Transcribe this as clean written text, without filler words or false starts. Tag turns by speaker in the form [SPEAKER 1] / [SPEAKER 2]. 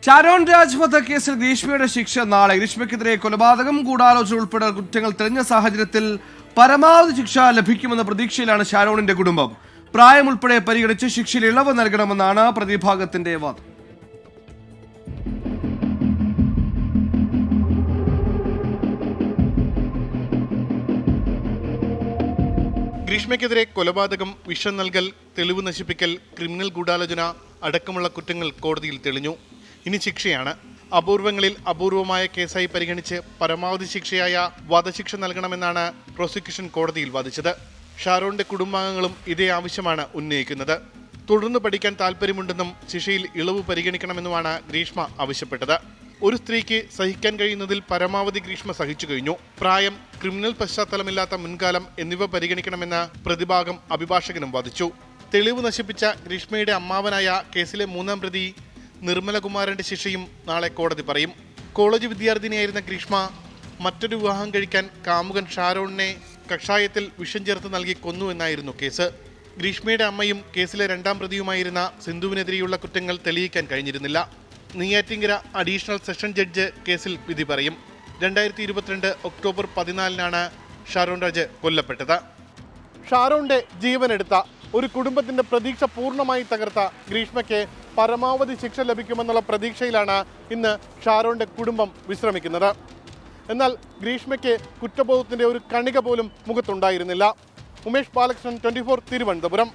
[SPEAKER 1] ഷാരോൺ രാജ് വധക്കേസിൽ ഗ്രീഷ്മയുടെ ശിക്ഷ നാളെ. ഗ്രീഷ്മയ്ക്കെതിരെ കൊലപാതകം, ഗൂഢാലോചന ഉൾപ്പെടെ കുറ്റങ്ങൾ തെളിഞ്ഞ സാഹചര്യത്തിൽ പരമാവധി ശിക്ഷ ലഭിക്കുമെന്ന പ്രതീക്ഷയിലാണ് ഷാരോണിന്റെ കുടുംബം. പ്രായം ഉൾപ്പെടെ പരിഗണിച്ച് ശിക്ഷയിൽ ഇളവ് നൽകണമെന്നാണ് പ്രതിഭാഗത്തിന്റെ വാദം.
[SPEAKER 2] ഗ്രീഷ്മയ്ക്കെതിരെ കൊലപാതകം, വിഷം നൽകൽ, തെളിവ് നശിപ്പിക്കൽ, ക്രിമിനൽ ഗൂഢാലോചന അടക്കമുള്ള കുറ്റങ്ങൾ കോടതിയിൽ തെളിഞ്ഞു. ഇനി ശിക്ഷയാണ്. അപൂർവങ്ങളിൽ അപൂർവമായ കേസായി പരിഗണിച്ച് പരമാവധി ശിക്ഷയായ വധശിക്ഷ നൽകണമെന്നാണ് പ്രോസിക്യൂഷൻ കോടതിയിൽ വാദിച്ചത്. ഷാരോണിന്റെ കുടുംബാംഗങ്ങളും ഇതേ ആവശ്യമാണ് ഉന്നയിക്കുന്നത്. തുടർന്ന് പഠിക്കാൻ താല്പര്യമുണ്ടെന്നും ശിക്ഷയിൽ ഇളവ് പരിഗണിക്കണമെന്നുമാണ് ഗ്രീഷ്മ ആവശ്യപ്പെട്ടത്. ഒരു സ്ത്രീക്ക് സഹിക്കാൻ കഴിയുന്നതിൽ പരമാവധി ഗ്രീഷ്മ സഹിച്ചു കഴിഞ്ഞു. പ്രായം, ക്രിമിനൽ പശ്ചാത്തലമില്ലാത്ത മുൻകാലം എന്നിവ പരിഗണിക്കണമെന്ന് പ്രതിഭാഗം അഭിഭാഷകനും വാദിച്ചു. തെളിവ് നശിപ്പിച്ച ഗ്രീഷ്മയുടെ അമ്മാവനായ കേസിലെ 3-ാം പ്രതി നിർമ്മലകുമാരന്റെ ശിക്ഷയും നാളെ കോടതി പറയും. കോളേജ് വിദ്യാർത്ഥിനിയായിരുന്ന ഗ്രീഷ്മ മറ്റൊരു വിവാഹം കഴിക്കാൻ കാമുകൻ ഷാരോണിനെ കഷായത്തിൽ വിഷം ചേർത്ത് നൽകി കൊന്നു എന്നായിരുന്നു കേസ്. ഗ്രീഷ്മയുടെ അമ്മയും കേസിലെ 2-ാം പ്രതിയുമായിരുന്ന സിന്ധുവിനെതിരെയുള്ള കുറ്റങ്ങൾ തെളിയിക്കാൻ കഴിഞ്ഞിരുന്നില്ല. നെയ്യാറ്റിങ്കര അഡീഷണൽ സെഷൻ ജഡ്ജ് കേസിൽ വിധി പറയും. 2022 ഒക്ടോബർ 14-നാണ് ഷാരോൺ രാജ് കൊല്ലപ്പെട്ടത്. ഷാരോണിന്റെ ജീവനെടുത്ത ഒരു കുടുംബത്തിന്റെ പ്രതീക്ഷ പൂർണ്ണമായി തകർത്ത ഗ്രീഷ്മയ്ക്ക് പരമാവധി ശിക്ഷ ലഭിക്കുമെന്നുള്ള പ്രതീക്ഷയിലാണ് ഇന്ന് ഷാരോണിന്റെ കുടുംബം വിശ്രമിക്കുന്നത്. എന്നാൽ ഗ്രീഷ്മയ്ക്ക് കുറ്റബോധത്തിന്റെ ഒരു കണിക പോലും മുഖത്തുണ്ടായിരുന്നില്ല. ഉമേഷ് ബാലകൃഷ്ണൻ, 24 തിരുവനന്തപുരം.